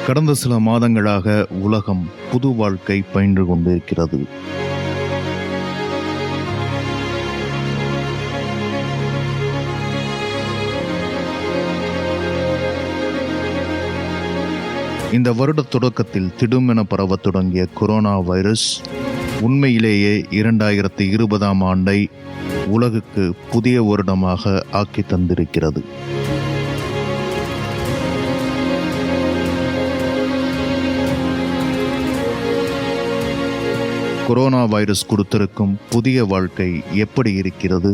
கடந்த சில மாதங்களாக உலகம் புது வாழ்க்கை பயின்று கொண்டிருக்கிறது. இந்த வருட தொடக்கத்தில் திடுமென பரவத் தொடங்கிய கொரோனா வைரஸ் உண்மையிலேயே 2020ஆம் ஆண்டை உலகுக்கு புதிய வருடமாக ஆக்கி தந்திருக்கிறது. கொரோனா வைரஸ் கொடுத்திருக்கும் புதிய வாழ்க்கை எப்படி இருக்கிறது?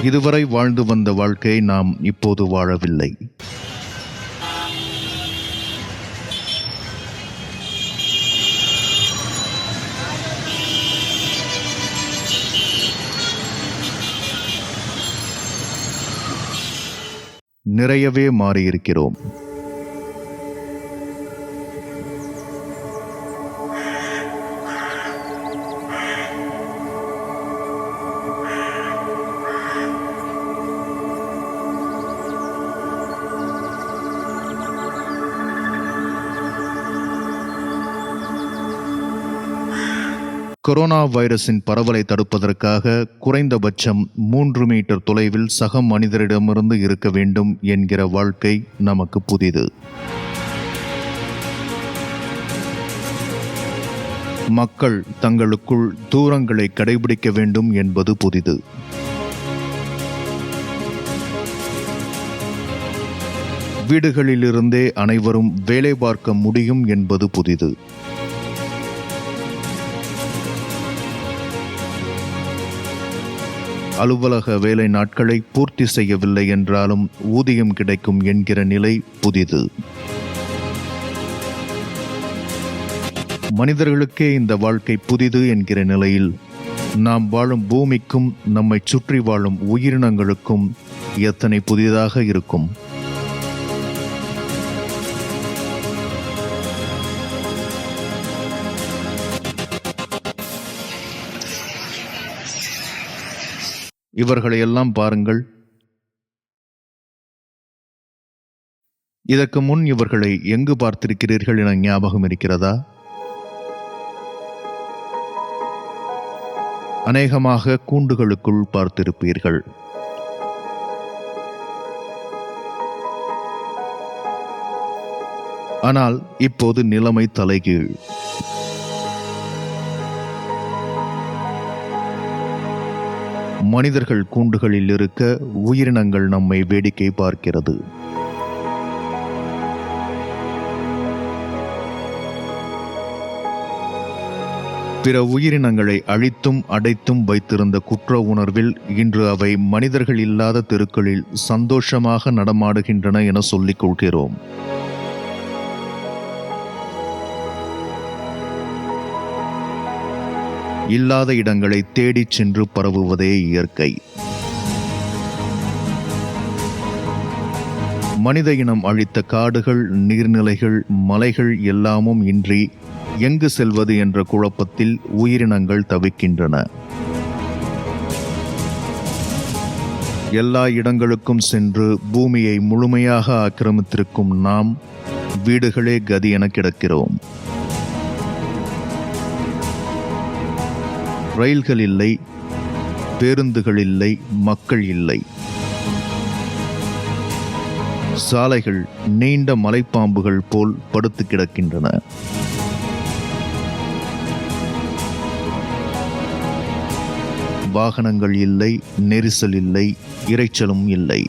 இதுவரை வாழ்ந்து வந்த வாழ்க்கையை நாம் இப்போது வாழவில்லை. நிறையவே மாறியிருக்கிறோம். கொரோனா வைரஸின் பரவலை தடுப்பதற்காக குறைந்தபட்சம் 3 மீட்டர் தொலைவில் சக மனிதரிடமிருந்து இருக்க வேண்டும் என்கிற வாழ்க்கை நமக்கு புதிது. மக்கள் தங்களுக்குள் தூரங்களை கடைபிடிக்க வேண்டும் என்பது புதிது. வீடுகளிலிருந்தே அனைவரும் வேலை பார்க்க முடியும் என்பது புதிது. அலுவலக வேலை நாட்களை பூர்த்தி செய்யவில்லை என்றாலும் ஊதியம் கிடைக்கும் என்கிற நிலை புதிது. மனிதர்களுக்கே இந்த வாழ்க்கை புதிது என்கிற நிலையில் நாம் வாழும் பூமிக்கும் நம்மை சுற்றி வாழும் உயிரினங்களுக்கும் எத்தனை புதிதாக இருக்கும். இவர்களை எல்லாம் பாருங்கள். இதற்கு முன் இவர்களை எங்கு பார்த்திருக்கிறீர்கள் என ஞாபகம் இருக்கிறதா? அநேகமாக கூண்டுகளுக்குள் பார்த்திருப்பீர்கள். ஆனால் இப்போது நிலைமை தலைகீழ். மனிதர்கள் கூண்டுகளில் இருக்க உயிரினங்கள் நம்மை வேடிக்கை பார்க்கிறது. பிற உயிரினங்களை அழித்தும் அடைத்தும் வைத்திருந்த குற்ற உணர்வில் இன்று அவை மனிதர்கள் இல்லாத தெருக்களில் சந்தோஷமாக நடமாடுகின்றன என சொல்லிக் கொள்கிறோம். இல்லாத இடங்களை தேடிச் சென்று பரவுவதே இயற்கை. மனித இனம் அழித்த காடுகள், நீர்நிலைகள், மலைகள் எல்லாமும் இன்றி எங்கு செல்வது என்ற குழப்பத்தில் உயிரினங்கள் தவிக்கின்றன. எல்லா இடங்களுக்கும் சென்று பூமியை முழுமையாக ஆக்கிரமித்திருக்கும் நாம் வீடுகளே கதி என கிடக்கிறோம். ரயில்கள் இல்லை, பேருந்துகள் இல்லை, மக்கள் இல்லை. சாலைகள் நீண்ட மலைப்பாம்புகள் போல் படுத்து கிடக்கின்றன. வாகனங்கள் இல்லை, நெரிசல் இல்லை, இரைச்சலும் இல்லை.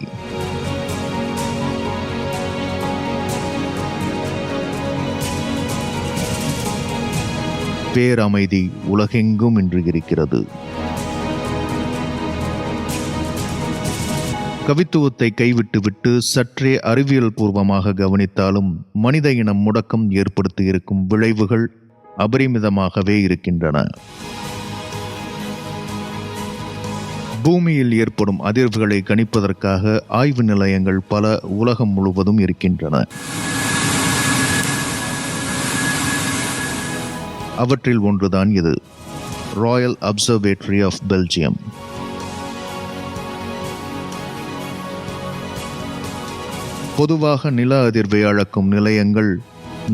பேரமைதி உலகெங்கும் இன்று இருக்கிறது. கவித்துவத்தை கைவிட்டுவிட்டு சற்றே அறிவியல் பூர்வமாக கவனித்தாலும் மனித இனம் முடக்கம் ஏற்படுத்தி இருக்கும் விளைவுகள் அபரிமிதமாகவே இருக்கின்றன. பூமியில் ஏற்படும் அதிர்வுகளை கணிப்பதற்காக ஆய்வு நிலையங்கள் பல உலகம் முழுவதும் இருக்கின்றன. அவற்றில் ஒன்றுதான் இது, ராயல் அப்சர்வேட்டரி ஆஃப் பெல்ஜியம். பொதுவாக நில அதிர்வை அளக்கும் நிலையங்கள்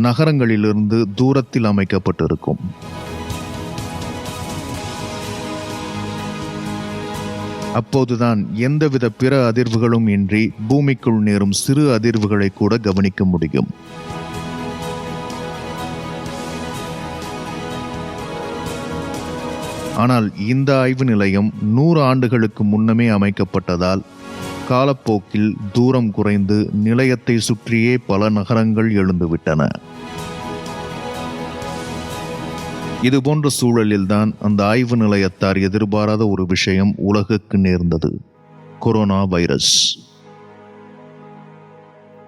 நகரங்களிலிருந்து தூரத்தில் அமைக்கப்பட்டிருக்கும். அப்போதுதான் எந்தவித பிற அதிர்வுகளும் இன்றி பூமிக்குள் நேரும் சிறு அதிர்வுகளை கூட கவனிக்க முடியும். ஆனால் இந்த ஆய்வு நிலையம் 100 ஆண்டுகளுக்கு முன்னமே அமைக்கப்பட்டதால் காலப்போக்கில் தூரம் குறைந்து நிலையத்தை சுற்றியே பல நகரங்கள் எழுந்துவிட்டன. இதுபோன்ற சூழலில்தான் அந்த ஆய்வு நிலையத்தார் எதிர்பாராத ஒரு விஷயம் உலகுக்கு நேர்ந்தது. Corona virus.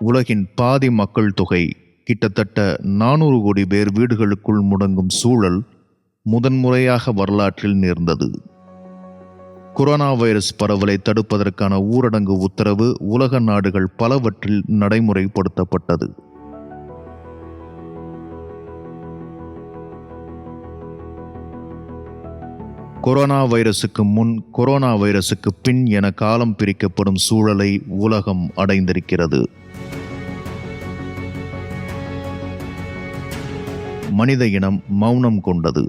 உலகின் பாதி மக்கள் தொகை, கிட்டத்தட்ட 400 கோடி பேர் வீடுகளுக்குள் முடங்கும் சூழல் முதன்முறையாக வரலாற்றில் நேர்ந்தது. கொரோனா வைரஸ் பரவலை தடுப்பதற்கான ஊரடங்கு உத்தரவு உலக நாடுகள் பலவற்றில் நடைமுறைப்படுத்தப்பட்டது. கொரோனா வைரசுக்கு முன், கொரோனா வைரசுக்கு பின் என காலம் பிரிக்கப்படும் சூழலை உலகம் அடைந்திருக்கிறது. மனித இனம் மௌனம் கொண்டது.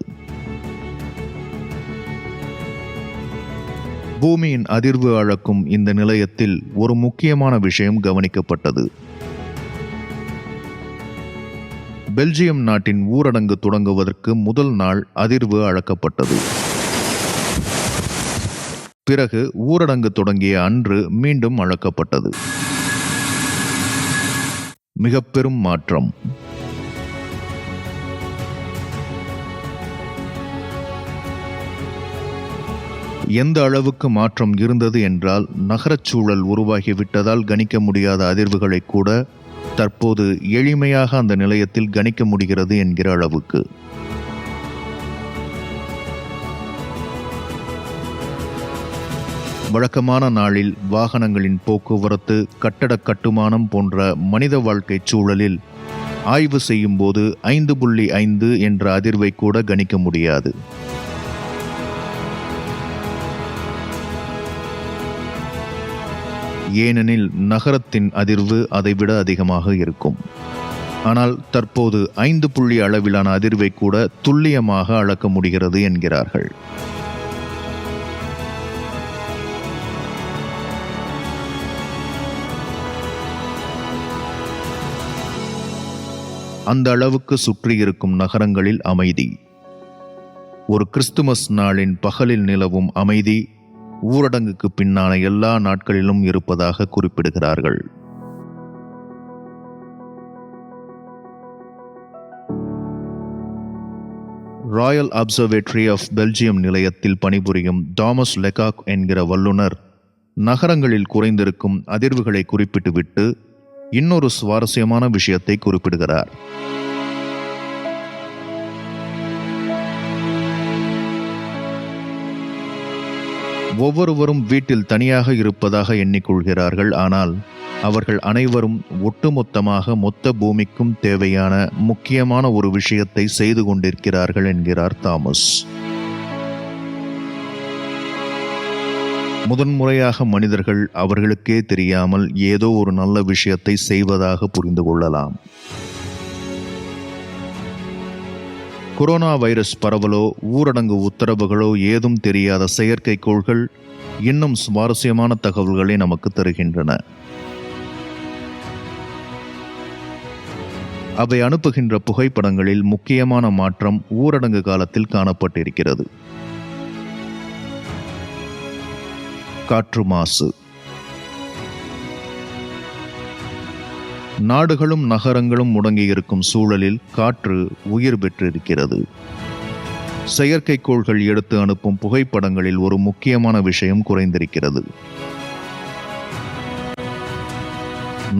பூமியின் அதிர்வு அளக்கும் இந்த நிலையத்தில் ஒரு முக்கியமான விஷயம் கவனிக்கப்பட்டது. பெல்ஜியம் நாட்டின் ஊரடங்கு தொடங்குவதற்கு முதல் நாள் அதிர்வு அளக்கப்பட்டது. பிறகு ஊரடங்கு தொடங்கிய அன்று மீண்டும் அளக்கப்பட்டது. மிக பெரும் மாற்றம். எந்த அளவுக்கு மாற்றம் இருந்தது என்றால், நகரச் சூழல் உருவாகிவிட்டதால் கணிக்க முடியாத அதிர்வுகளை கூட தற்போது எளிமையாக அந்த நிலையத்தில் கணிக்க முடிகிறது என்கிற அளவுக்கு. வழக்கமான நாளில் வாகனங்களின் போக்குவரத்து, கட்டட கட்டுமானம் போன்ற மனித வாழ்க்கை சூழலில் ஆய்வு செய்யும் போது 5.5 என்ற அதிர்வை கூட கணிக்க முடியாது. ஏனெனில் நகரத்தின் அதிர்வு அதைவிட அதிகமாக இருக்கும். ஆனால் தற்போது 5 புள்ளி அளவிலான அதிர்வை கூட துல்லியமாக அளக்க முடிகிறது என்கிறார்கள். அந்த அளவுக்கு சுற்றி இருக்கும் நகரங்களில் அமைதி. ஒரு கிறிஸ்துமஸ் நாளின் பகலில் நிலவும் அமைதி ஊரடங்குக்கு பின்னான எல்லா நாட்களிலும் இருப்பதாக குறிப்பிடுகிறார்கள். ராயல் அப்சர்வேட்டரி ஆஃப் பெல்ஜியம் நிலையத்தில் பணிபுரியும் தாமஸ் லெகாக் என்கிற வல்லுநர் நகரங்களில் குறைந்திருக்கும் அதிர்வுகளை குறிப்பிட்டுவிட்டு இன்னொரு சுவாரஸ்யமான விஷயத்தை குறிப்பிடுகிறார். ஒவ்வொருவரும் வீட்டில் தனியாக இருப்பதாக எண்ணிக்கொள்கிறார்கள். ஆனால் அவர்கள் அனைவரும் ஒட்டுமொத்தமாக மொத்த பூமிக்கும் தேவையான முக்கியமான ஒரு விஷயத்தை செய்து கொண்டிருக்கிறார்கள் என்கிறார் தாமஸ். முதன்முறையாக மனிதர்கள் அவர்களுக்கே தெரியாமல் ஏதோ ஒரு நல்ல விஷயத்தை செய்வதாக புரிந்து கொள்ளலாம். கொரோனா வைரஸ் பரவலோ ஊரடங்கு உத்தரவுகளோ ஏதும் தெரியாத செயற்கைக்கோள்கள் இன்னும் சுவாரஸ்யமான தகவல்களை நமக்கு தருகின்றன. அவை அனுப்புகின்ற புகைப்படங்களில் முக்கியமான மாற்றம் ஊரடங்கு காலத்தில் காணப்பட்டிருக்கிறது. காற்று மாசு. நாடுகளும் நகரங்களும் முடங்கியிருக்கும் சூழலில் காற்று உயிர் பெற்றிருக்கிறது. செயற்கைக்கோள்கள் எடுத்து அனுப்பும் புகைப்படங்களில் ஒரு முக்கியமான விஷயம் குறைந்திருக்கிறது.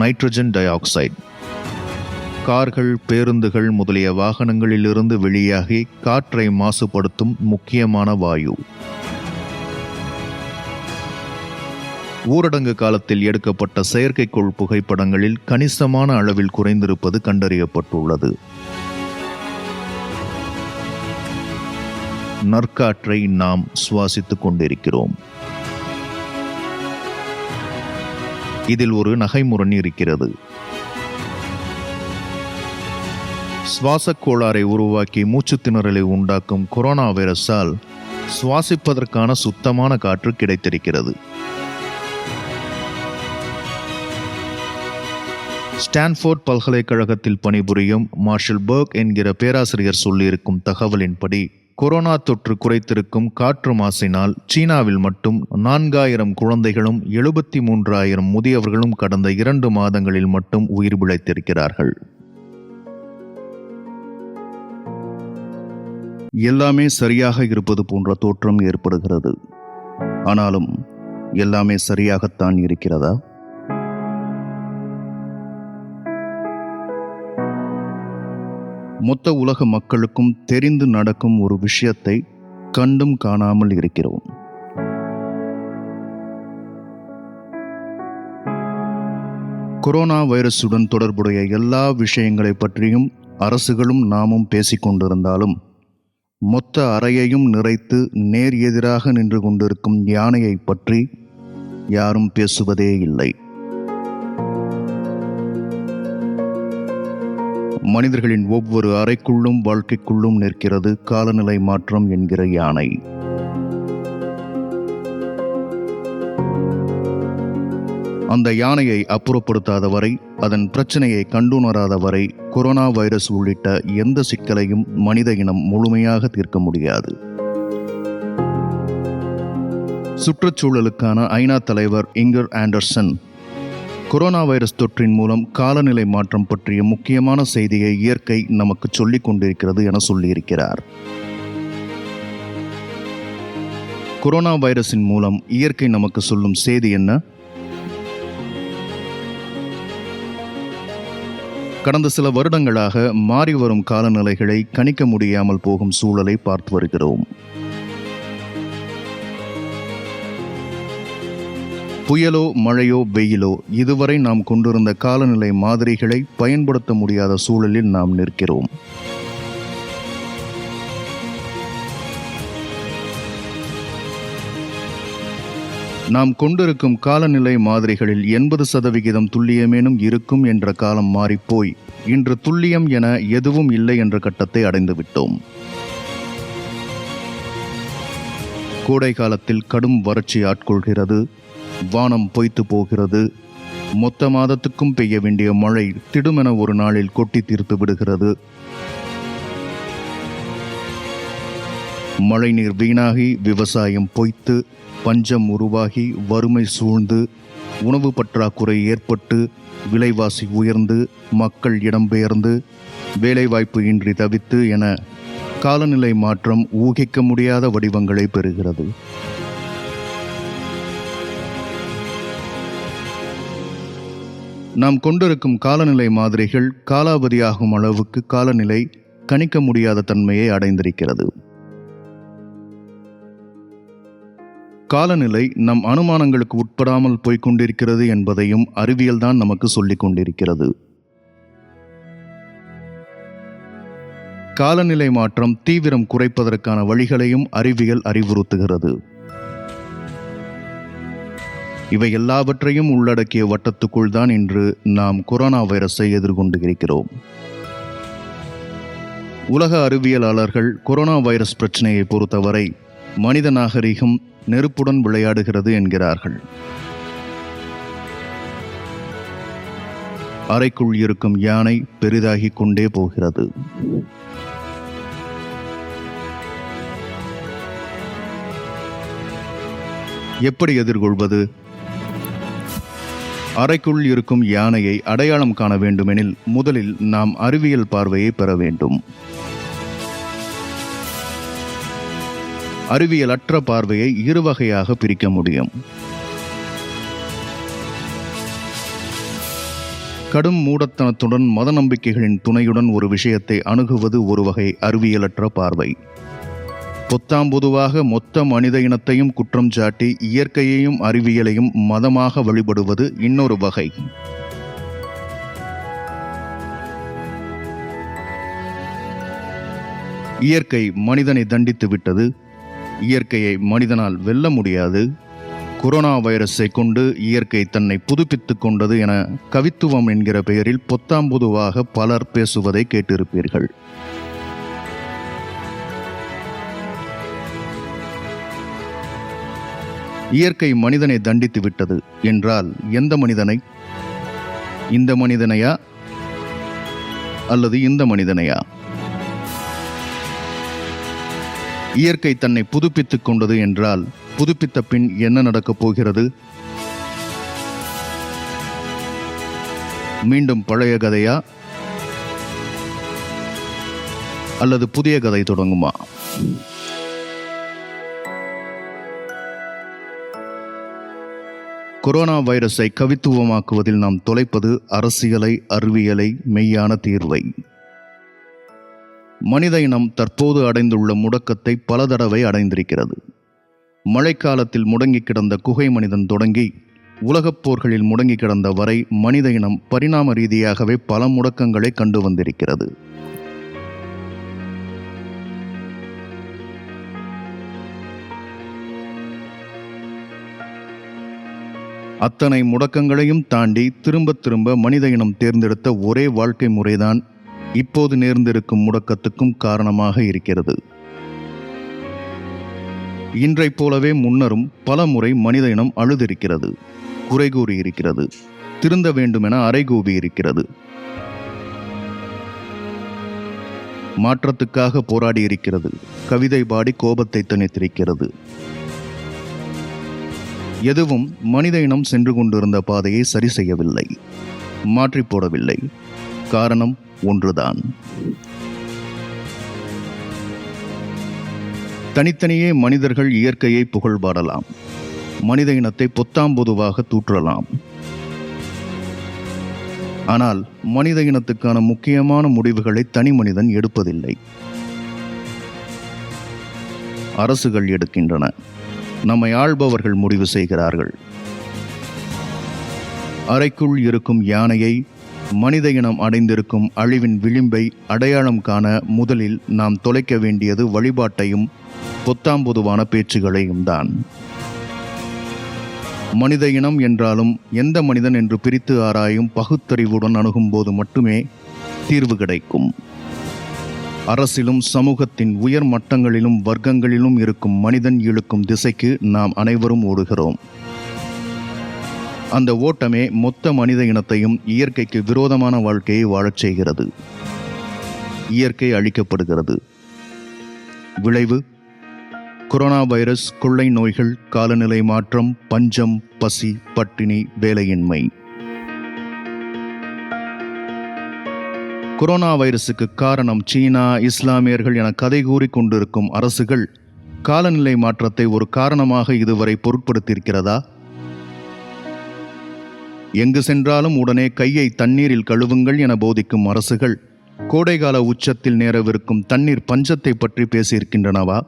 Nitrogen di oxide. கார்கள், பேருந்துகள் முதலிய வாகனங்களிலிருந்து வெளியாகி காற்றை மாசுபடுத்தும் முக்கியமான வாயு. ஊரடங்கு காலத்தில் எடுக்கப்பட்ட செயற்கைக்கோள் புகைப்படங்களில் கணிசமான அளவில் குறைந்திருப்பது கண்டறியப்பட்டுள்ளது. நற்காற்றை நாம் சுவாசித்துக் கொண்டிருக்கிறோம். இதில் ஒரு நகைமுரண் இருக்கிறது. சுவாசக் கோளாறை உருவாக்கி மூச்சுத் திணறலை உண்டாக்கும் கொரோனா வைரஸால் சுவாசிப்பதற்கான சுத்தமான காற்று கிடைத்திருக்கிறது. ஸ்டான்ஃபோர்ட் பல்கலைக்கழகத்தில் பணிபுரியும் மார்ஷல் பர்க் என்கிற பேராசிரியர் சொல்லியிருக்கும் தகவலின்படி கொரோனா தொற்று குறைத்திருக்கும் காற்று மாசினால் சீனாவில் மட்டும் 4000 குழந்தைகளும் 73,000 முதியவர்களும் கடந்த 2 மாதங்களில் மட்டும் உயிர் பிழைத்திருக்கிறார்கள். எல்லாமே சரியாக இருப்பது போன்ற தோற்றம் ஏற்படுகிறது. ஆனாலும் எல்லாமே சரியாகத்தான் இருக்கிறதா? மொத்த உலக மக்களுக்கும் தெரிந்து நடக்கும் ஒரு விஷயத்தை கண்டும் காணாமல் இருக்கிறோம். கொரோனா வைரசுடன் தொடர்புடைய எல்லா விஷயங்களை பற்றியும் அரசுகளும் நாமும் பேசிக்கொண்டிருந்தாலும் மொத்த அறையையும் நிறைத்து நேர் எதிராக நின்று கொண்டிருக்கும் யானையை பற்றி யாரும் பேசுவதே இல்லை. மனிதர்களின் ஒவ்வொரு அறைக்குள்ளும் வாழ்க்கைக்குள்ளும் நிற்கிறது காலநிலை மாற்றம் என்கிற யானை. அந்த யானையை அப்புறப்படுத்தாத வரை, அதன் பிரச்சனையை கண்டுணராத வரை கொரோனா வைரஸ் உள்ளிட்ட எந்த சிக்கலையும் மனித இனம் முழுமையாக தீர்க்க முடியாது. சுற்றுச்சூழலுக்கான ஐநா தலைவர் இங்கர் ஆண்டர்சன் கொரோனா வைரஸ் தொற்றின் மூலம் காலநிலை மாற்றம் பற்றிய முக்கியமான செய்தியை இயற்கை நமக்கு சொல்லிக் கொண்டிருக்கிறது என சொல்லியிருக்கிறார். கொரோனா வைரஸின் மூலம் இயற்கை நமக்கு சொல்லும் செய்தி என்ன? கடந்த சில வருடங்களாக மாறி வரும் காலநிலைகளை கணிக்க முடியாமல் போகும் சூழலை பார்த்து வருகிறோம். புயலோ மழையோ வெயிலோ இதுவரை நாம் கொண்டிருந்த காலநிலை மாதிரிகளை பயன்படுத்த முடியாத சூழலில் நாம் நிற்கிறோம். நாம் கொண்டிருக்கும் காலநிலை மாதிரிகளில் 80% துல்லியமேனும் இருக்கும் என்ற காலம் மாறிப்போய் இன்று துல்லியம் என எதுவும் இல்லை என்ற கட்டத்தை அடைந்துவிட்டோம். கோடை காலத்தில் கடும் வறட்சி ஆட்கொள்கிறது, வானம் பொய்த்து போகிறது, மொத்த மாதத்துக்கும் பெய்ய வேண்டிய மழை திடுமென ஒரு நாளில் கொட்டி தீர்த்து விடுகிறது. மழைநீர் வீணாகி விவசாயம் பொய்த்து பஞ்சம் உருவாகி வறுமை சூழ்ந்து உணவு பற்றாக்குறை ஏற்பட்டு விலைவாசி உயர்ந்து மக்கள் இடம்பெயர்ந்து வேலைவாய்ப்பு இன்றி தவித்து என காலநிலை மாற்றம் ஊகிக்க முடியாத வடிவங்களை பெறுகிறது. நாம் கொண்டிருக்கும் காலநிலை மாதிரிகள் காலாவதியாகும் அளவுக்கு காலநிலை கணிக்க முடியாத தன்மையை அடைந்திருக்கிறது. காலநிலை நம் அனுமானங்களுக்கு உட்படாமல் போய்கொண்டிருக்கிறது என்பதையும் அறிவியல்தான் நமக்கு சொல்லிக் கொண்டிருக்கிறது. காலநிலை மாற்றம் தீவிரம் குறைப்பதற்கான வழிகளையும் அறிவியல் அறிவுறுத்துகிறது. இவை எல்லாவற்றையும் உள்ளடக்கிய வட்டத்துக்குள் தான் இன்று நாம் கொரோனா வைரஸை எதிர்கொண்டு இருக்கிறோம். உலக அறிவியலாளர்கள் கொரோனா வைரஸ் பிரச்சனையை பொறுத்தவரை மனித நாகரிகம் நெருப்புடன் விளையாடுகிறது என்கிறார்கள். அறைக்குள் இருக்கும் யானை பெரிதாகிக் கொண்டே போகிறது. எப்படி எதிர்கொள்வது? அறைக்குள் இருக்கும் யானையை அடையாளம் காண வேண்டுமெனில் முதலில் நாம் அறிவியல் பார்வையை பெற வேண்டும். அறிவியலற்ற பார்வையை 2 வகையாக பிரிக்க முடியும். கடும் மூடத்தனத்துடன் மத நம்பிக்கைகளின் துணையுடன் ஒரு விஷயத்தை அணுகுவது ஒரு வகை அறிவியலற்ற பார்வை. பொத்தாம்பொதுவாக மொத்த மனித இனத்தையும் குற்றம் சாட்டி இயற்கையையும் அறிவியலையும் மதமாக வழிபடுவது இன்னொரு வகை. இயற்கை மனிதனை தண்டித்து விட்டது, இயற்கையை மனிதனால் வெல்ல முடியாது, கொரோனா வைரஸை கொண்டு இயற்கை தன்னை புதுப்பித்துக் கொண்டது என கவித்துவம் என்கிற பெயரில் பொத்தாம்பொதுவாக பலர் பேசுவதை கேட்டிருப்பீர்கள். இயற்கை மனிதனை தண்டித்து விட்டது என்றால் எந்த மனிதனை? இந்த மனிதனையா அல்லது இந்த மனிதனையா? இயற்கை தன்னை புதுப்பித்துக் கொண்டது என்றால் புதுப்பித்த பின் என்ன நடக்கப் போகிறது? மீண்டும் பழைய கதையா அல்லது புதிய கதை தொடங்குமா? கொரோனா வைரஸை கவித்துவமாக்குவதில் நாம் தொலைப்பது அரசியலை, அறிவியலை, மெய்யான தீர்வை. மனித இனம் தற்போது அடைந்துள்ள முடக்கத்தை பல தடவை அடைந்திருக்கிறது. மழைக்காலத்தில் முடங்கி கிடந்த குகை மனிதன் தொடங்கி உலகப் போர்களில் முடங்கி கிடந்த வரை மனித இனம் பரிணாம ரீதியாகவே பல முடக்கங்களை கண்டு வந்திருக்கிறது. அத்தனை முடக்கங்களையும் தாண்டி திரும்ப திரும்ப மனித இனம் தேர்ந்தெடுத்த ஒரே வாழ்க்கை முறைதான் இப்போது நேர்ந்திருக்கும் முடக்கத்துக்கும் காரணமாக இருக்கிறது. இன்றைப் போலவே முன்னரும் பல முறை மனித இனம் அழுதிருக்கிறது, குறை கூறியிருக்கிறது, திருந்த வேண்டுமென அறைகூவி இருக்கிறது, மாற்றத்துக்காக போராடி இருக்கிறது, கவிதை பாடி கோபத்தை தணித்திருக்கிறது. எதுவும் மனித இனம் சென்று கொண்டிருந்த பாதையை சரி செய்யவில்லை, மாற்றி போடவில்லை. காரணம் ஒன்றுதான். தனித்தனியே மனிதர்கள் இயற்கையை புகழ்பாடலாம், மனித இனத்தை பொத்தாம்பொதுவாக தூற்றலாம். ஆனால் மனித இனத்துக்கான முக்கியமான முடிவுகளை தனி மனிதன் எடுப்பதில்லை, அரசுகள் எடுக்கின்றன. நம்மை ஆள்பவர்கள் முடிவு செய்கிறார்கள். அறைக்குள் இருக்கும் யானையை, மனித இனம் அடைந்திருக்கும் அழிவின் விளிம்பை அடையாளம் காண முதலில் நாம் தொலைக்க வேண்டியது வழிபாட்டையும் பொத்தாம்பொதுவான பேச்சுகளையும் தான். மனித இனம் என்றாலும் எந்த மனிதன் என்று பிரித்து ஆராயும் பகுத்தறிவுடன் அணுகும்போது மட்டுமே தீர்வு கிடைக்கும். அரசிலும் சமூகத்தின் உயர் மட்டங்களிலும் வர்க்கங்களிலும் இருக்கும் மனிதன் இழுக்கும் திசைக்கு நாம் அனைவரும் ஓடுகிறோம். அந்த ஓட்டமே மொத்த மனித இனத்தையும் இயற்கைக்கு விரோதமான வாழ்க்கையை வாழச் செய்கிறது. இயற்கை அழிக்கப்படுகிறது. விளைவு கொரோனா வைரஸ், கொள்ளை நோய்கள், காலநிலை மாற்றம், பஞ்சம், பசி, பட்டினி, வேலையின்மை. கொரோனா வைரசுக்கு காரணம் சீனா, இஸ்லாமியர்கள் என கதை கூறி கொண்டிருக்கும் அரசுகள் காலநிலை மாற்றத்தை ஒரு காரணமாக இதுவரை பொருட்படுத்தியிருக்கிறதா? எங்கு சென்றாலும் உடனே கையை தண்ணீரில் கழுவுங்கள் என போதிக்கும் அரசுகள் கோடைகால உச்சத்தில் நேரவிருக்கும் தண்ணீர் பஞ்சத்தை பற்றி பேசியிருக்கின்றனவா?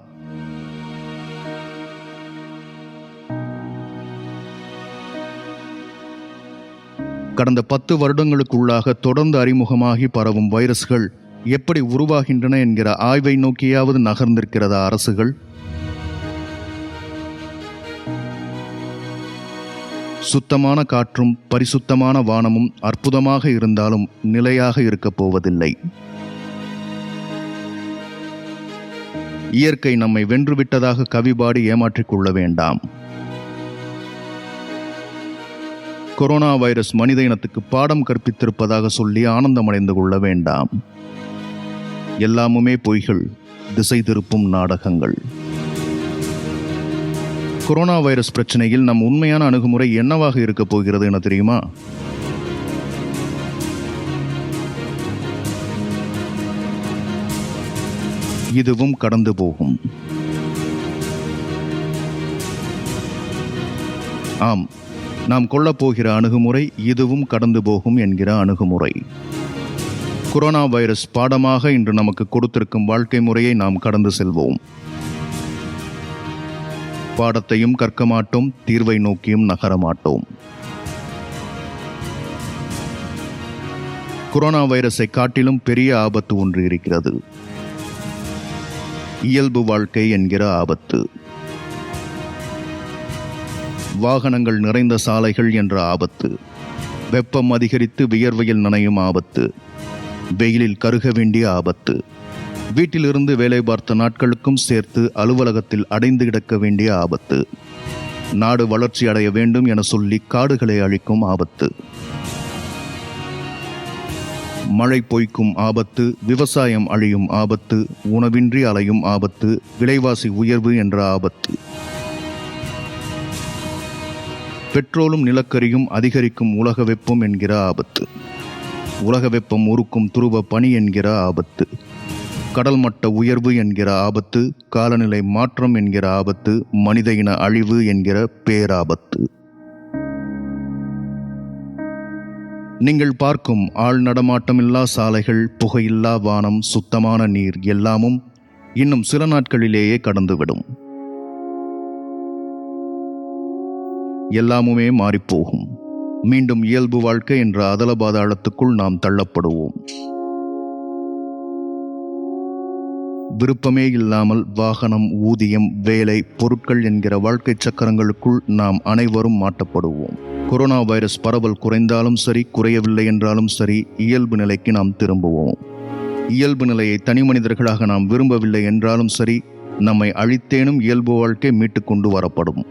கடந்த 10 வருடங்களுக்குள்ளாக தொடர்ந்து அறிமுகமாகி பரவும் வைரஸ்கள் எப்படி உருவாகின்றன என்கிற ஆய்வை நோக்கியாவது நகர்ந்திருக்கிறதா அரசுகள்? சுத்தமான காற்றும் பரிசுத்தமான வானமும் அற்புதமாக இருந்தாலும் நிலையாக இருக்கப் போவதில்லை. இயற்கை நம்மை வென்றுவிட்டதாக கவிபாடி ஏமாற்றிக் கொள்ள வேண்டாம். கொரோனா வைரஸ் மனித இனத்துக்கு பாடம் கற்பித்திருப்பதாக சொல்லி ஆனந்தமடைந்து கொள்ள வேண்டாம். எல்லாமுமே பொய்கள், திசை திருப்பும் நாடகங்கள். கொரோனா வைரஸ் பிரச்சனையில் நம் உண்மையான அணுகுமுறை என்னவாக இருக்கப் போகிறது என தெரியுமா? இதுவும் கடந்து போகும். ஆம், நாம் கொள்ளப்போகிற அணுகுமுறை இதுவும் கடந்து போகும் என்கிற அணுகுமுறை. கொரோனா வைரஸ் பாடமாக இன்று நமக்கு கொடுத்திருக்கும் வாழ்க்கை முறையை நாம் கடந்து செல்வோம். பாடத்தையும் கற்க மாட்டோம், தீர்வை நோக்கியும் நகர மாட்டோம். கொரோனா வைரஸை காட்டிலும் பெரிய ஆபத்து ஒன்று இருக்கிறது. இயல்பு வாழ்க்கை என்கிற ஆபத்து. வாகனங்கள் நிறைந்த சாலைகள் என்ற ஆபத்து, வெப்பம் அதிகரித்து வியர்வையில் நனையும் ஆபத்து, வெயிலில் கருக வேண்டிய ஆபத்து, வீட்டிலிருந்து வேலை பார்த்த நாட்களுக்கும் சேர்த்து அலுவலகத்தில் அடைந்து கிடக்க வேண்டிய ஆபத்து, நாடு வளர்ச்சி அடைய வேண்டும் என சொல்லி காடுகளை அழிக்கும் ஆபத்து, மழை பொய்க்கும் ஆபத்து, விவசாயம் அழியும் ஆபத்து, உணவின்றி அலையும் ஆபத்து, விலைவாசி உயர்வு என்ற ஆபத்து, பெட்ரோலும் நிலக்கரியும் அதிகரிக்கும் உலக வெப்பம் என்கிற ஆபத்து, உலக வெப்பம் உருக்கும் துருவ பனி என்கிற ஆபத்து, கடல் மட்ட உயர்வு என்கிற ஆபத்து, காலநிலை மாற்றம் என்கிற ஆபத்து, மனித இன அழிவு என்கிற பேராபத்து. நீங்கள் பார்க்கும் ஆள் நடமாட்டமில்லா சாலைகள், புகையில்லா வானம், சுத்தமான நீர் எல்லாமும் இன்னும் சில நாட்களிலேயே கடந்துவிடும். எல்லாமுமே மாறிப்போகும். மீண்டும் இயல்பு வாழ்க்கை என்ற அதல பாதாளத்துக்குள் நாம் தள்ளப்படுவோம். விருப்பமே இல்லாமல் வாகனம், ஊதியம், வேலை, பொருட்கள் என்கிற வாழ்க்கை சக்கரங்களுக்குள் நாம் அனைவரும் மாட்டப்படுவோம். கொரோனா வைரஸ் பரவல் குறைந்தாலும் சரி, குறையவில்லை என்றாலும் சரி, இயல்பு நிலைக்கு நாம் திரும்புவோம். இயல்பு நிலையை தனி மனிதர்களாக நாம் விரும்பவில்லை என்றாலும் சரி, நம்மை அழித்தேனும் இயல்பு வாழ்க்கை மீட்டு கொண்டு வரப்படும்.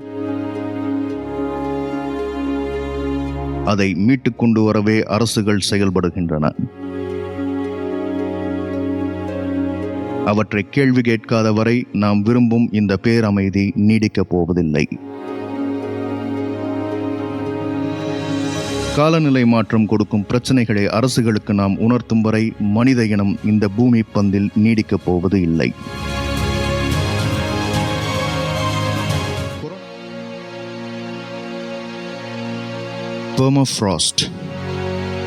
அதை மீட்டு கொண்டு வரவே அரசுகள் செயல்படுகின்றன. அவற்றை கேள்வி கேட்காத வரை நாம் விரும்பும் இந்த பேரமைதி நீடிக்கப் போவதில்லை. காலநிலை மாற்றம் கொடுக்கும் பிரச்சனைகளை அரசுகளுக்கு நாம் உணர்த்தும் வரை மனித இனம் இந்த பூமி பந்தில் நீடிக்கப் போவது இல்லை. பெர்மஃப்ராஸ்ட்,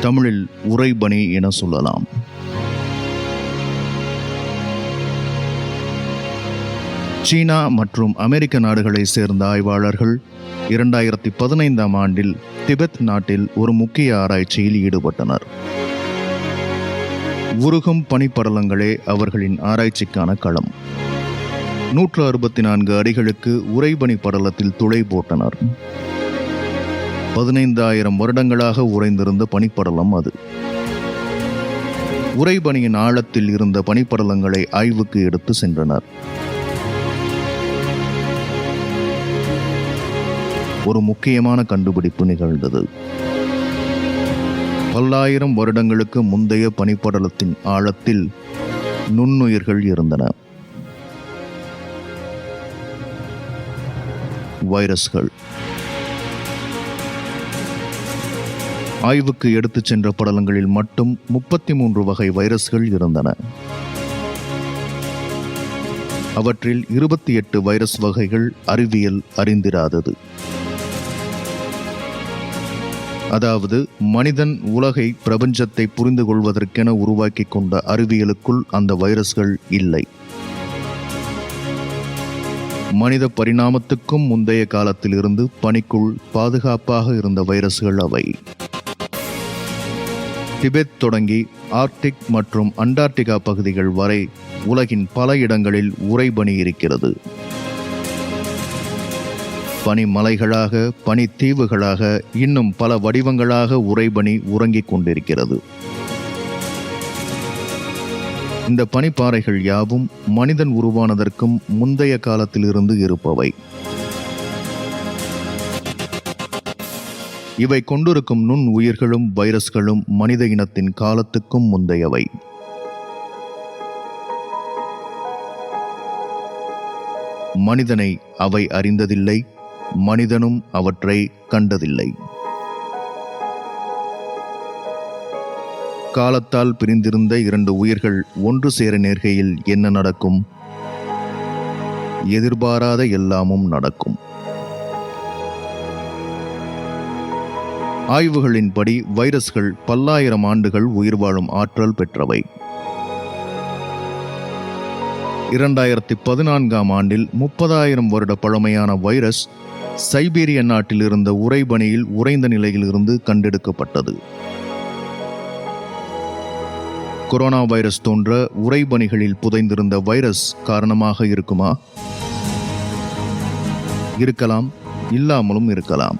தமிழில் உறைபனி என சொல்லலாம். சீனா மற்றும் அமெரிக்க நாடுகளை சேர்ந்த ஆய்வாளர்கள் 2015 ஆண்டில் திபெத் நாட்டில் ஒரு முக்கிய ஆராய்ச்சியில் ஈடுபட்டனர். உருகும் பனிப்படலங்களே அவர்களின் ஆராய்ச்சிக்கான களம். 164 அடிகளுக்கு உறைபனி படலத்தில் துளை போட்டனர். 15,000 வருடங்களாக உறைந்திருந்த பனிப்படலம் அது. உறைபனியின் ஆழத்தில் இருந்த பனிப்படலங்களை ஆய்வுக்கு எடுத்து சென்றனர். ஒரு முக்கியமான கண்டுபிடிப்பு நிகழ்ந்தது. பல்லாயிரம் வருடங்களுக்கு முந்தைய பனிப்படலத்தின் ஆழத்தில் நுண்ணுயிர்கள் இருந்தன. வைரஸ்கள். ஆய்வுக்கு எடுத்துச் சென்ற படலங்களில் மட்டும் 33 வகை வைரஸ்கள் இருந்தன. அவற்றில் 28 வைரஸ் வகைகள் அறிவியல் அறிந்திராதது. அதாவது மனிதன் உலகை, பிரபஞ்சத்தை புரிந்து கொள்வதற்கென உருவாக்கி கொண்ட அறிவியலுக்குள் அந்த வைரஸ்கள் இல்லை. மனித பரிணாமத்துக்கும் முந்தைய காலத்தில் இருந்து பனிக்குள் பாதுகாப்பாக இருந்த வைரஸ்கள் அவை. திபெத் தொடங்கி ஆர்க்டிக் மற்றும் அண்டார்டிகா பகுதிகள் வரை உலகின் பல இடங்களில் உறைபனி இருக்கிறது. பனிமலைகளாக, பனித்தீவுகளாக, இன்னும் பல வடிவங்களாக உறைபனி உறங்கிக் கொண்டிருக்கிறது. இந்த பனிப்பாறைகள் யாவும் மனிதன் உருவானதற்கும் முந்தைய காலத்திலிருந்து இருப்பவை. இவை கொண்டிருக்கும் நுண் உயிர்களும் வைரஸ்களும் மனித இனத்தின் காலத்துக்கும் முந்தையவை. மனிதனை அவை அறிந்ததில்லை, மனிதனும் அவற்றை கண்டதில்லை. காலத்தால் பிரிந்திருந்த 2 உயிர்கள் ஒன்று சேர நேர்கையில் என்ன நடக்கும்? எதிர்பாராத எல்லாமும் நடக்கும். ஆய்வுகளின்படி வைரஸ்கள் பல்லாயிரம் ஆண்டுகள் உயிர் வாழும் ஆற்றல் பெற்றவை. 2014 ஆண்டில் 30,000 வருட பழமையான வைரஸ் சைபீரிய நாட்டில் இருந்த உறைபனியில் உறைந்த நிலையில் இருந்து கண்டெடுக்கப்பட்டது. கொரோனா வைரஸ் தோன்ற உறைபனிகளில் புதைந்திருந்த வைரஸ் காரணமாக இருக்குமா? இருக்கலாம், இல்லாமலும் இருக்கலாம்.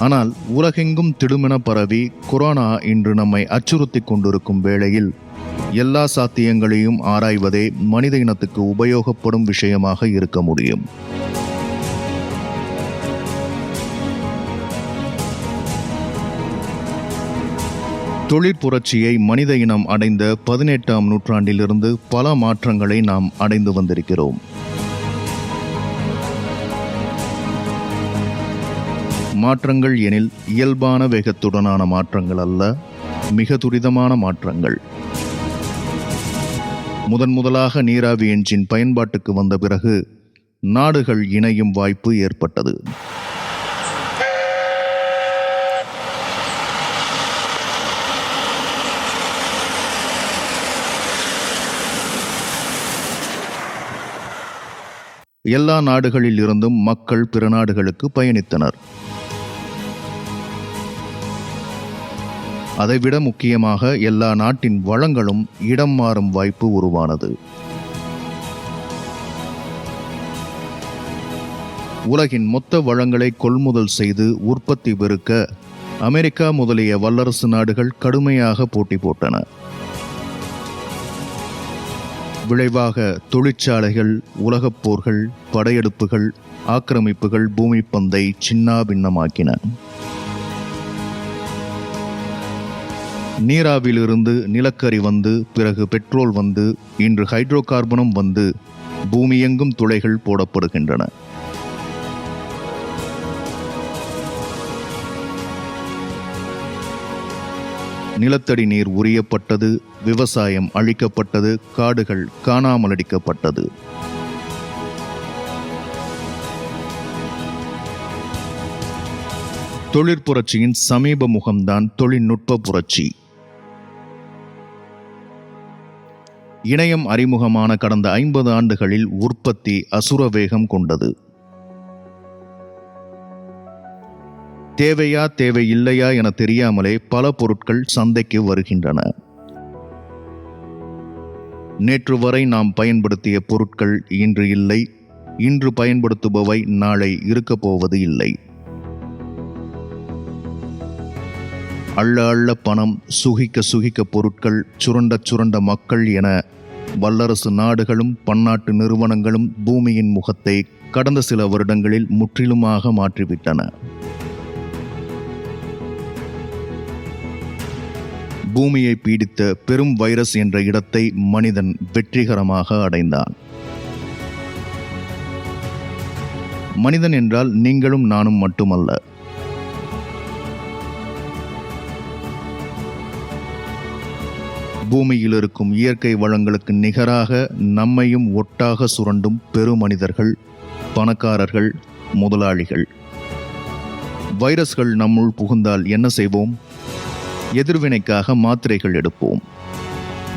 ஆனால் உலகெங்கும் திடுமென பரவி கொரோனா இன்று நம்மை அச்சுறுத்திக் கொண்டிருக்கும் வேளையில் எல்லா சாத்தியங்களையும் ஆராய்வதே மனித இனத்துக்கு உபயோகப்படும் விஷயமாக இருக்க முடியும். தொழிற்புரட்சியை மனித இனம் அடைந்த 18ஆம் நூற்றாண்டிலிருந்து பல மாற்றங்களை நாம் அடைந்து வந்திருக்கிறோம். மாற்றங்கள் எனில் இயல்பான வேகத்துடனான மாற்றங்கள் அல்ல, மிக துரிதமான மாற்றங்கள். முதலாக நீராவி என்ஜின் பயன்பாட்டுக்கு வந்த பிறகு நாடுகள் இணையும் வாய்ப்பு ஏற்பட்டது. எல்லா நாடுகளில் இருந்தும் மக்கள் பிற நாடுகளுக்கு பயணித்தனர். அதைவிட முக்கியமாக எல்லா நாட்டின் வளங்களும் இடம் மாறும் வாய்ப்பு உருவானது. உலகின் மொத்த வளங்களை கொள்முதல் செய்து உற்பத்தி பெருக்க அமெரிக்கா முதலிய வல்லரசு நாடுகள் கடுமையாக போட்டி போட்டன. விளைவாக தொழிற்சாலைகள், உலகப் போர்கள், படையெடுப்புகள், ஆக்கிரமிப்புகள் பூமி பந்தை சின்னாபின்னமாக்கின. நீராவிலிருந்து நிலக்கரி வந்து, பிறகு பெட்ரோல் வந்து, இன்று ஹைட்ரோ கார்பனும் வந்து பூமியெங்கும் துளைகள் போடப்படுகின்றன. நிலத்தடி நீர் உரியப்பட்டது, விவசாயம் அழிக்கப்பட்டது, காடுகள் காணாமலடிக்கப்பட்டது. தொழிற்புரட்சியின் சமீப முகம்தான் தொழில்நுட்ப புரட்சி. இணையம் அறிமுகமான கடந்த 50 ஆண்டுகளில் உற்பத்தி அசுர வேகம் கொண்டது. தேவையா தேவையில்லையா என தெரியாமலே பல பொருட்கள் சந்தைக்கு வருகின்றன. நேற்று வரை நாம் பயன்படுத்திய பொருட்கள் இன்று இல்லை, இன்று பயன்படுத்துபவை நாளை இருக்கப் போவது இல்லை. அள்ள அள்ள பணம், சுகிக்க சுகிக்க பொருட்கள், சுரண்ட சுரண்ட மக்கள் என வல்லரசு நாடுகளும் பன்னாட்டு நிறுவனங்களும் பூமியின் முகத்தை கடந்த சில வருடங்களில் முற்றிலுமாக மாற்றிவிட்டன. பூமியை பீடித்த பெரும் வைரஸ் என்ற இடத்தை மனிதன் வெற்றிகரமாக அடைந்தான். மனிதன் என்றால் நீங்களும் நானும் மட்டுமல்ல. பூமியில் இருக்கும் இயற்கை வளங்களுக்கு நிகராக நம்மையும் ஒட்டாக சுரண்டும் பெருமனிதர்கள், பணக்காரர்கள், முதலாளிகள். வைரஸ்கள் நம்முள் புகுந்தால் என்ன செய்வோம்? எதிர்வினைக்காக மாத்திரைகள் எடுப்போம்,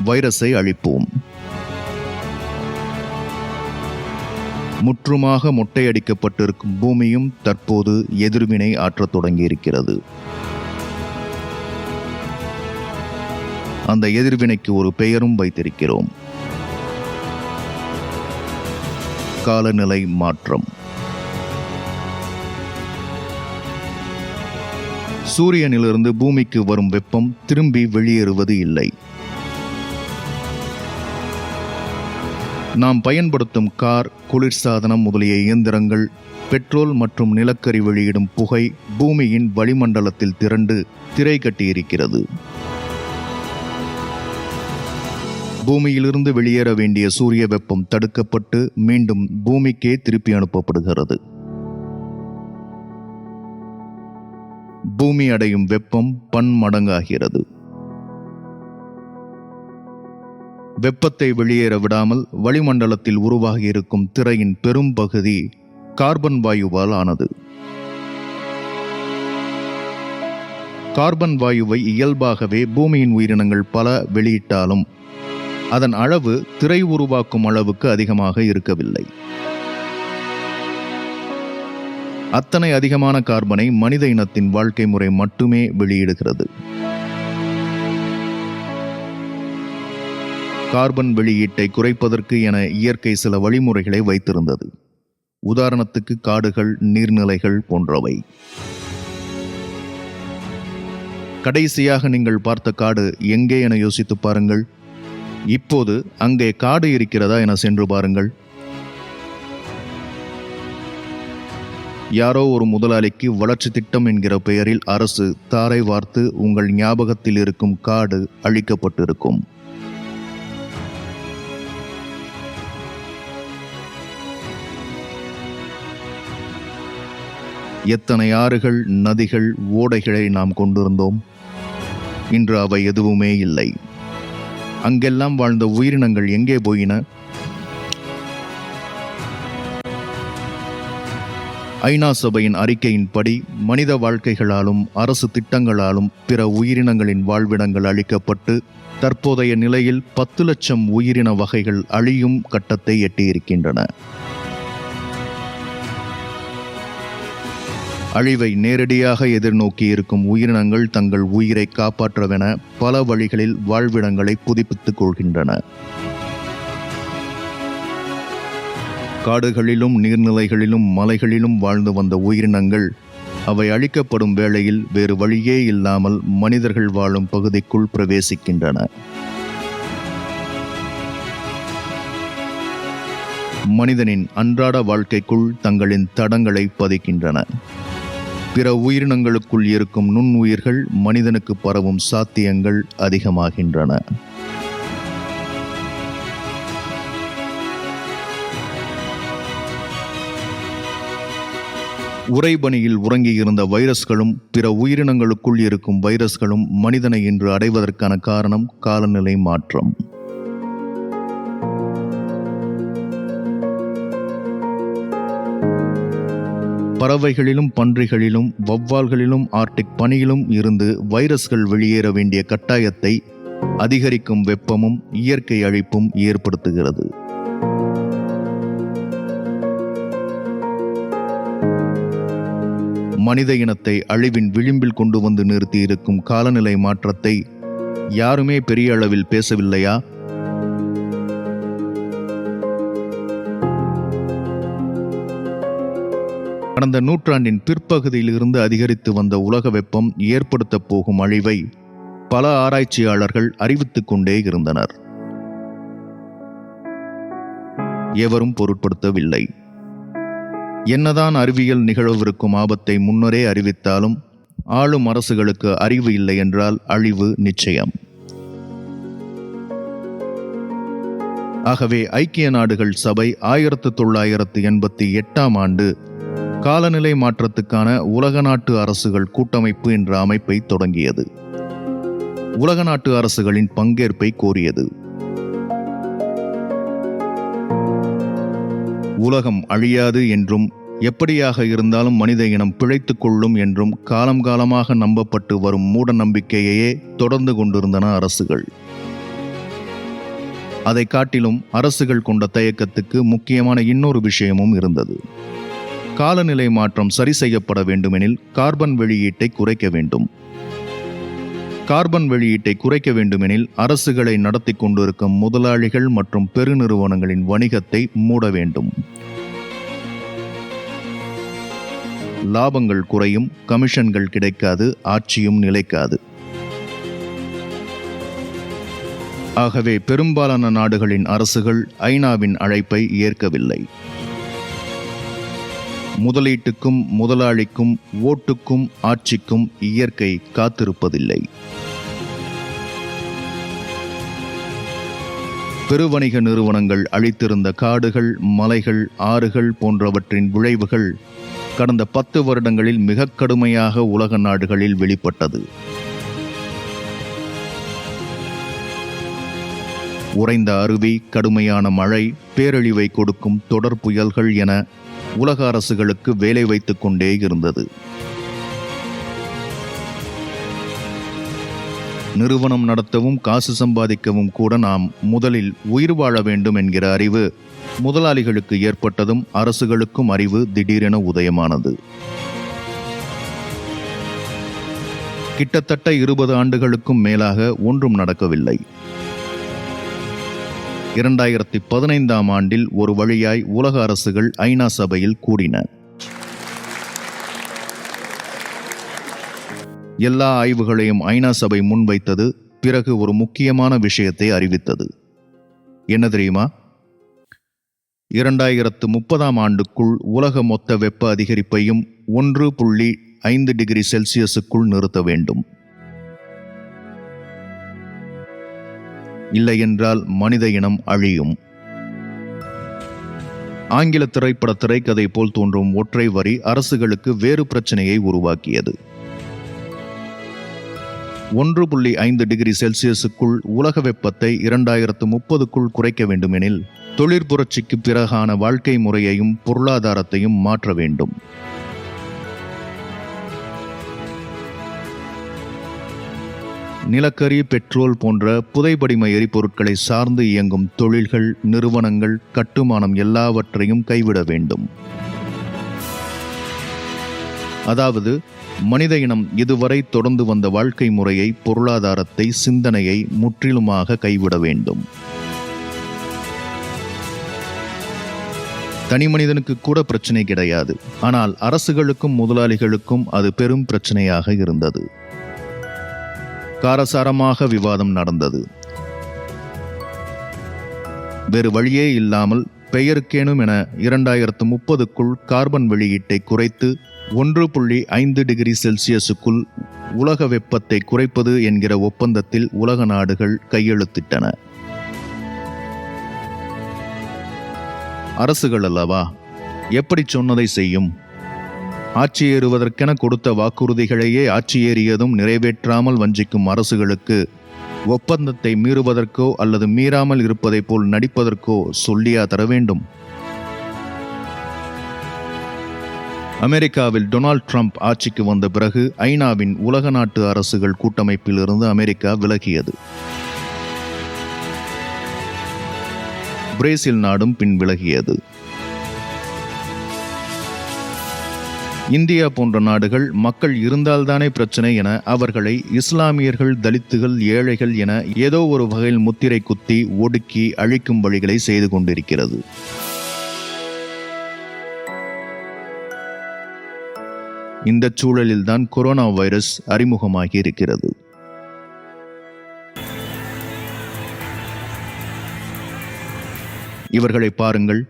வைரஸை அழிப்போம். முற்றுமாக மொட்டையடிக்கப்பட்டிருக்கும் பூமியும் தற்போது எதிர்வினை ஆற்றத் தொடங்கியிருக்கிறது. அந்த எதிர்வினைக்கு ஒரு பெயரும் வைத்திருக்கிறோம்: காலநிலை மாற்றம். சூரியனிலிருந்து பூமிக்கு வரும் வெப்பம் திரும்பி வெளியேறுவது இல்லை. நாம் பயன்படுத்தும் கார், குளிர்சாதனம் முதலிய இயந்திரங்கள், பெட்ரோல் மற்றும் நிலக்கரி வெளியிடும் புகை பூமியின் வளிமண்டலத்தில் திரண்டு திரை கட்டியிருக்கிறது. பூமியிலிருந்து வெளியேற வேண்டிய சூரிய வெப்பம் தடுக்கப்பட்டு மீண்டும் பூமிக்கே திருப்பி அனுப்பப்படுகிறது. பூமி அடையும் வெப்பம் பன்மடங்காகிறது. வெப்பத்தை வெளியேற விடாமல் வளிமண்டலத்தில் உருவாகியிருக்கும் திரையின் பெரும் பகுதி கார்பன் வாயுவால் ஆனது. கார்பன் வாயுவை இயல்பாகவே பூமியின் உயிரினங்கள் பல வெளியிட்டாலும் அதன் அளவு திரை உருவாக்கும் அளவுக்கு அதிகமாக இருக்கவில்லை. அத்தனை அதிகமான கார்பனை மனித இனத்தின் வாழ்க்கை முறை மட்டுமே வெளியிடுகிறது. கார்பன் வெளியீட்டை குறைப்பதற்கு என இயற்கை சில வழிமுறைகளை வைத்திருந்தது. உதாரணத்துக்கு காடுகள், நீர்நிலைகள் போன்றவை. கடைசியாக நீங்கள் பார்த்த காடு எங்கே என யோசித்து பாருங்கள். இப்போது அங்கே காடு இருக்கிறதா என சென்று பாருங்கள். யாரோ ஒரு முதலாளிக்கு வளர்ச்சி திட்டம் என்கிற பெயரில் அரசு தாரை வார்த்து உங்கள் ஞாபகத்தில் இருக்கும் காடு அழிக்கப்பட்டிருக்கும். எத்தனை ஆறுகள், நதிகள், ஓடைகளை நாம் கொண்டிருந்தோம். இன்று அவை எதுவுமே இல்லை. அங்கெல்லாம் வாழ்ந்த உயிரினங்கள் எங்கே போயின? ஐநா சபையின் அறிக்கையின்படி மனித வாழ்க்கைகளாலும் அரசு திட்டங்களாலும் பிற உயிரினங்களின் வாழ்விடங்கள் அழிக்கப்பட்டு தற்போதைய நிலையில் 10 லட்சம் உயிரின வகைகள் அழியும் கட்டத்தை எட்டியிருக்கின்றன. அழிவை நேரடியாக எதிர்நோக்கி இருக்கும் உயிரினங்கள் தங்கள் உயிரை காப்பாற்றவென பல வழிகளில் வாழ்விடங்களை புதுப்பித்துக் கொள்கின்றன. காடுகளிலும் நீர்நிலைகளிலும் மலைகளிலும் வாழ்ந்து வந்த உயிரினங்கள் அவை அழிக்கப்படும் வேளையில் வேறு வழியே இல்லாமல் மனிதர்கள் வாழும் பகுதிக்குள் பிரவேசிக்கின்றன. மனிதனின் அன்றாட வாழ்க்கைக்குள் தங்களின் தடங்களை பதிக்கின்றன. பிற உயிரினங்களுக்குள் இருக்கும் நுண்ணுயிர்கள் மனிதனுக்கு பரவும் சாத்தியங்கள் அதிகமாகின்றன. உறைபனியில் உறங்கியிருந்த வைரஸ்களும் பிற உயிரினங்களுக்குள் இருக்கும் வைரஸ்களும் மனிதனை இன்று அடைவதற்கான காரணம் காலநிலை மாற்றம். பறவைகளிலும் பன்றிகளிலும் வௌவால்களிலும் ஆர்டிக் பனியிலும் இருந்து வைரஸ்கள் வெளியேற வேண்டிய கட்டாயத்தை அதிகரிக்கும் வெப்பமும் இயற்கை அழிப்பும் ஏற்படுத்துகிறது. மனித இனத்தை அழிவின் விளிம்பில் கொண்டு வந்து நிறுத்தி இருக்கும் காலநிலை மாற்றத்தை யாருமே பெரிய அளவில் பேசவில்லையா? கடந்த நூற்றாண்டின் பிற்பகுதியிலிருந்து அதிகரித்து வந்த உலக வெப்பம் ஏற்படுத்த போகும் அழிவை பல ஆராய்ச்சியாளர்கள் அறிவித்துக் கொண்டே இருந்தனர். எவரும் பொருட்படுத்தவில்லை. என்னதான் அறிவியல் நிகழவிருக்கும் ஆபத்தை முன்னரே அறிவித்தாலும் ஆளும் அரசுகளுக்கு அறிவு இல்லை என்றால் அழிவு நிச்சயம். ஆகவே ஐக்கிய நாடுகள் சபை 1988ஆம் ஆண்டு காலநிலை மாற்றத்துக்கான உலக நாட்டு அரசுகள் கூட்டமைப்பு என்ற அமைப்பை தொடங்கியது. உலக நாட்டு அரசுகளின் பங்கேற்பை கோரியது. உலகம் அழியாது என்றும் எப்படியாக இருந்தாலும் மனித இனம் பிழைத்துக் கொள்ளும் என்றும் காலம் காலமாக நம்பப்பட்டு வரும் மூட நம்பிக்கையையே தொடர்ந்து கொண்டிருந்தன அரசுகள். அதை காட்டிலும் அரசுகள் கொண்ட தயக்கத்துக்கு முக்கியமான இன்னொரு விஷயமும் இருந்தது. காலநிலை மாற்றம் சரி செய்யப்பட வேண்டுமெனில் கார்பன் வெளியீட்டை குறைக்க வேண்டும். கார்பன் வெளியீட்டை குறைக்க வேண்டுமெனில் அரசுகளை நடத்தி கொண்டிருக்கும் முதலாளிகள் மற்றும் பெருநிறுவனங்களின் வணிகத்தை மூட வேண்டும். லாபங்கள் குறையும், கமிஷன்கள் கிடைக்காது, ஆட்சியும் நிலைக்காது. ஆகவே பெரும்பாலான நாடுகளின் அரசுகள் ஐநாவின் அழைப்பை ஏற்கவில்லை. முதலீட்டுக்கும் முதலாளிக்கும் ஓட்டுக்கும் ஆட்சிக்கும் இயற்கை காத்திருப்பதில்லை. பெருவணிக நிறுவனங்கள் அளித்திருந்த காடுகள், மலைகள், ஆறுகள் போன்றவற்றின் விளைவுகள் கடந்த 10 வருடங்களில் மிக கடுமையாக உலக நாடுகளில் வெளிப்பட்டது. உறைந்த அருவி, கடுமையான மழை, பேரழிவை கொடுக்கும் தொடர் புயல்கள் என உலக அரசுகளுக்கு வேலை வைத்துக் கொண்டே இருந்தது. நிறுவனம் நடத்தவும் காசு சம்பாதிக்கவும் கூட நாம் முதலில் உயிர் வாழ வேண்டும் என்கிற அறிவு முதலாளிகளுக்கு ஏற்பட்டதும் அரசுகளுக்கும் அறிவு திடீரென உதயமானது. கிட்டத்தட்ட 20 ஆண்டுகளுக்கும் மேலாக ஒன்றும் நடக்கவில்லை. 2015 ஒரு வழியாய் உலக அரசுகள் ஐநா சபையில் கூடின. எல்லா ஆய்வுகளையும் ஐநா சபை முன்வைத்தது. பிறகு ஒரு முக்கியமான விஷயத்தை அறிவித்தது. என்ன தெரியுமா? 2030 உலக மொத்த வெப்ப அதிகரிப்பையும் 1.5 டிகிரி செல்சியஸுக்குள் நிறுத்த வேண்டும். இல்லையென்றால் மனித இனம் அழியும். ஆங்கில திரைப்பட திரைக்கதை போல் தோன்றும் ஒற்றை வரி அரசுகளுக்கு வேறு பிரச்சனையை உருவாக்கியது. 1.5 டிகிரி செல்சியஸுக்குள் உலக வெப்பத்தை 2030 குறைக்க வேண்டுமெனில் தொழிற்புரட்சிக்கு பிறகான வாழ்க்கை முறையையும் பொருளாதாரத்தையும் மாற்ற வேண்டும். நிலக்கரி, பெட்ரோல் போன்ற புதைபடிம எரிபொருட்களை சார்ந்து இயங்கும் தொழில்கள், நிறுவனங்கள், கட்டுமானம் எல்லாவற்றையும் கைவிட வேண்டும். அதாவது மனித இனம் இதுவரை தொடர்ந்து வந்த வாழ்க்கை முறையை, பொருளாதாரத்தை, சிந்தனையை முற்றிலுமாக கைவிட வேண்டும். தனி மனிதனுக்கு கூட பிரச்சனை கிடையாது. ஆனால் அரசுகளுக்கும் முதலாளிகளுக்கும் அது பெரும் பிரச்சனையாக இருந்தது. காரசாரமாக விவாதம் நடந்தது. வேறு வழியே இல்லாமல் பெயருக்கேனும் என 2030 கார்பன் வெளியீட்டை குறைத்து 1.5 டிகிரி செல்சியஸுக்குள் உலக வெப்பத்தை குறைப்பது என்கிற ஒப்பந்தத்தில் உலக நாடுகள் கையெழுத்திட்டன. அரசுகள் அல்லவா, எப்படி சொன்னதை செய்யும்? ஆட்சியேறுவதற்கென கொடுத்த வாக்குறுதிகளையே ஆட்சியேறியதும் நிறைவேற்றாமல் வஞ்சிக்கும் அரசுகளுக்கு ஒப்பந்தத்தை மீறுவதற்கோ அல்லது மீறாமல் இருப்பதை போல் நடிப்பதற்கோ சொல்லியா தர வேண்டும்? அமெரிக்காவில் டொனால்ட் ட்ரம்ப் ஆட்சிக்கு வந்த பிறகு ஐநாவின் உலக நாட்டு அரசுகள் கூட்டமைப்பில் இருந்து அமெரிக்கா விலகியது. பிரேசில் நாடும் பின் விலகியது. இந்தியா போன்ற நாடுகள் மக்கள் இருந்தால்தானே பிரச்சனை என அவர்களை இஸ்லாமியர்கள், தலித்துகள், ஏழைகள் என ஏதோ ஒரு வகையில் முத்திரை குத்தி ஒடுக்கி அழிக்கும் வழிகளை செய்து கொண்டிருக்கிறது. இந்த சூழலில்தான் கொரோனா வைரஸ் அறிமுகமாகி இருக்கிறது. இவர்களை பாருங்கள்.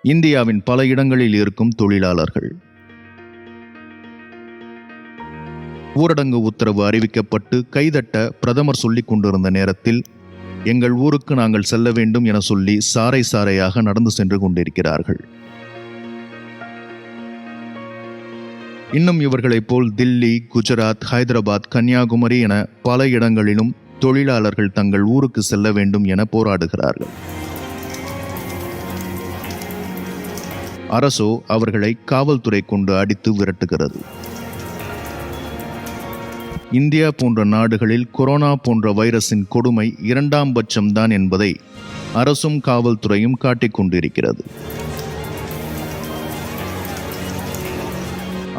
இந்தியாவின் பல இடங்களில் இருக்கும் தொழிலாளர்கள். ஊரடங்கு உத்தரவு அறிவிக்கப்பட்டு கைதட்ட பிரதமர் சொல்லிக் கொண்டிருந்த நேரத்தில் எங்கள் ஊருக்கு நாங்கள் செல்ல வேண்டும் என சொல்லி சாறை சாறையாக நடந்து சென்று கொண்டிருக்கிறார்கள். இன்னும் இவர்களைப் போல் தில்லி, குஜராத், ஹைதராபாத், கன்னியாகுமரி என பல இடங்களிலும் தொழிலாளர்கள் தங்கள் ஊருக்கு செல்ல வேண்டும் என போராடுகிறார்கள். அரசோ அவர்களை காவல்துறை கொண்டு அடித்து விரட்டுகிறது. இந்தியா போன்ற நாடுகளில் கொரோனா போன்ற வைரஸின் கொடுமை 2ஆம் பட்சம்தான் என்பதை அரசும் காவல்துறையும் காட்டிக் கொண்டிருக்கிறது.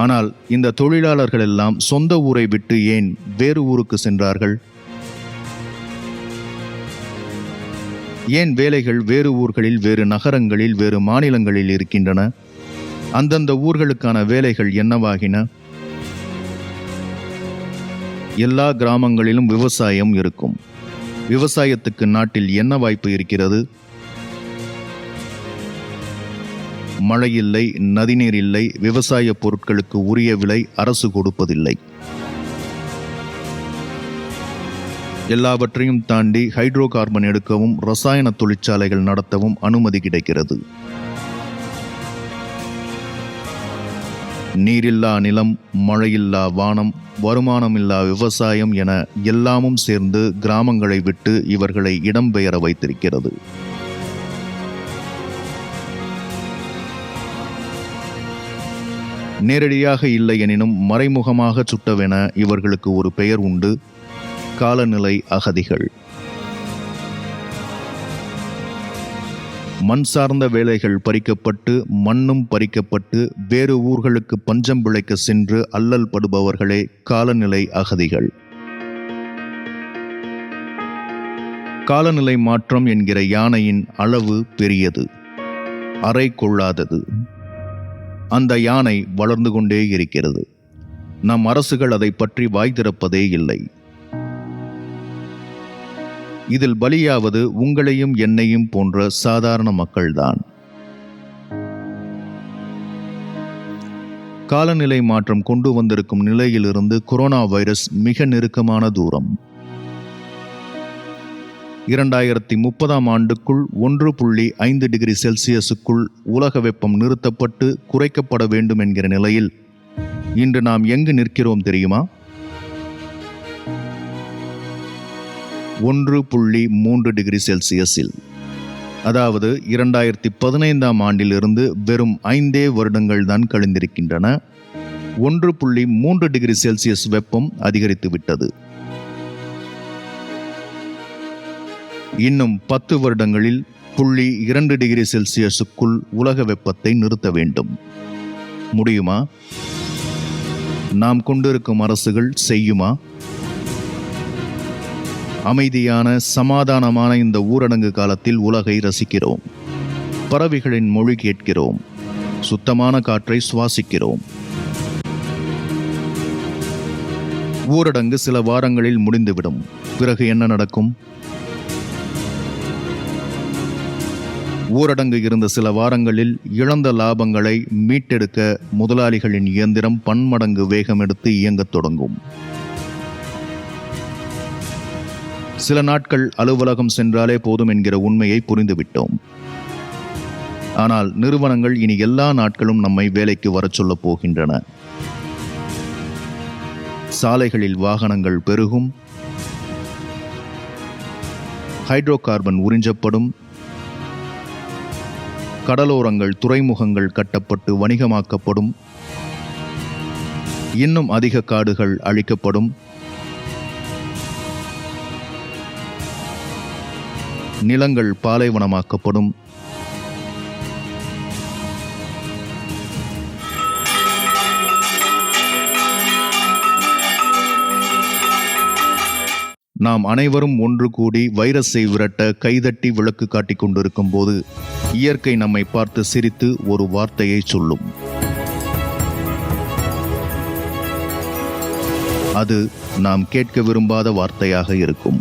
ஆனால் இந்த தொழிலாளர்கள் எல்லாம் சொந்த ஊரை விட்டு ஏன் வேறு ஊருக்கு சென்றார்கள்? ஏன் வேலைகள் வேறு ஊர்களில், வேறு நகரங்களில், வேறு மாநிலங்களில் இருக்கின்றன? அந்தந்த ஊர்களுக்கான வேலைகள் என்னவாகின? எல்லா கிராமங்களிலும் விவசாயம் இருக்கும். விவசாயத்துக்கு நாட்டில் என்ன வாய்ப்பு இருக்கிறது? மழை இல்லை, நதிநீர் இல்லை, விவசாய பொருட்களுக்கு உரிய விலை அரசு கொடுப்பதில்லை. எல்லாவற்றையும் தாண்டி ஹைட்ரோ கார்பன் எடுக்கவும் ரசாயன தொழிற்சாலைகள் நடத்தவும் அனுமதி கிடைக்கிறது. நீரில்லா நிலம், மழையில்லா வானம், வருமானமில்லா விவசாயம் என எல்லாமும் சேர்ந்து கிராமங்களை விட்டு இவர்களை இடம்பெயர வைத்திருக்கிறது. நேரடியாக இல்லை எனினும் மறைமுகமாக சுட்டவென இவர்களுக்கு ஒரு பெயர் உண்டு: காலநிலை அகதிகள். மண் சார்ந்த வேலைகள் பறிக்கப்பட்டு, மண்ணும் பறிக்கப்பட்டு, வேறு ஊர்களுக்கு பஞ்சம் பிழைக்க சென்று அல்லல் படுபவர்களே காலநிலை அகதிகள். காலநிலை மாற்றம் என்கிற யானையின் அளவு பெரியது, அறை கொள்ளாதது. அந்த யானை வளர்ந்து கொண்டே இருக்கிறது. நம் அரசுகள் அதை பற்றி வாய் திறப்பதே இல்லை. இதில் பலியாவது உங்களையும் என்னையும் போன்ற சாதாரண மக்கள்தான். காலநிலை மாற்றம் கொண்டு வந்திருக்கும் நிலையிலிருந்து கொரோனா வைரஸ் மிக நெருக்கமான தூரம். 2030 ஆண்டுக்குள் 1.5 டிகிரி செல்சியஸுக்குள் உலக வெப்பம் நிறுத்தப்பட்டு குறைக்கப்பட வேண்டும் என்கிற நிலையில் இன்று நாம் எங்கு நிற்கிறோம் தெரியுமா? 1.3 டிகிரி செல்சியஸில். அதாவது 2015 ஆண்டிலிருந்து வெறும் 5 வருடங்கள் தான் கழிந்திருக்கின்றன. 1.3 டிகிரி செல்சியஸ் வெப்பம் அதிகரித்து விட்டது. இன்னும் 10 வருடங்களில் 0.2 டிகிரி செல்சியஸுக்குள் உலக வெப்பத்தை நிறுத்த வேண்டும். முடியுமா? நாம் கொண்டிருக்கும் அரசுகள் செய்யுமா? அமைதியான சமாதானமான இந்த ஊரடங்கு காலத்தில் உலகை ரசிக்கிறோம். பறவைகளின் மொழி கேட்கிறோம். சுத்தமான காற்றை சுவாசிக்கிறோம். ஊரடங்கு சில வாரங்களில் முடிந்துவிடும். பிறகு என்ன நடக்கும்? ஊரடங்கு இருந்த சில வாரங்களில் இழந்த லாபங்களை மீட்டெடுக்க முதலாளிகளின் இயந்திரம் பன்மடங்கு வேகம் எடுத்து இயங்கத் தொடங்கும். சில நாட்கள் அலுவலகம் சென்றாலே போதும் என்கிற உண்மையை புரிந்துவிட்டோம். ஆனால் நிறுவனங்கள் இனி எல்லா நாட்களும் நம்மை வேலைக்கு வரச் சொல்லப் போகின்றன. சாலைகளில் வாகனங்கள் பெருகும். ஹைட்ரோ கார்பன் உறிஞ்சப்படும். கடலோரங்கள், துறைமுகங்கள் கட்டப்பட்டு வணிகமாக்கப்படும். இன்னும் அதிக காடுகள் அழிக்கப்படும். நிலங்கள் பாலைவனமாக்கப்படும். நாம் அனைவரும் ஒன்று கூடி வைரஸை விரட்ட கைதட்டி விளக்கு காட்டிக் கொண்டிருக்கும் போது இயற்கை நம்மை பார்த்து சிரித்து ஒரு வார்த்தையை சொல்லும். அது நாம் கேட்க விரும்பாத வார்த்தையாக இருக்கும்.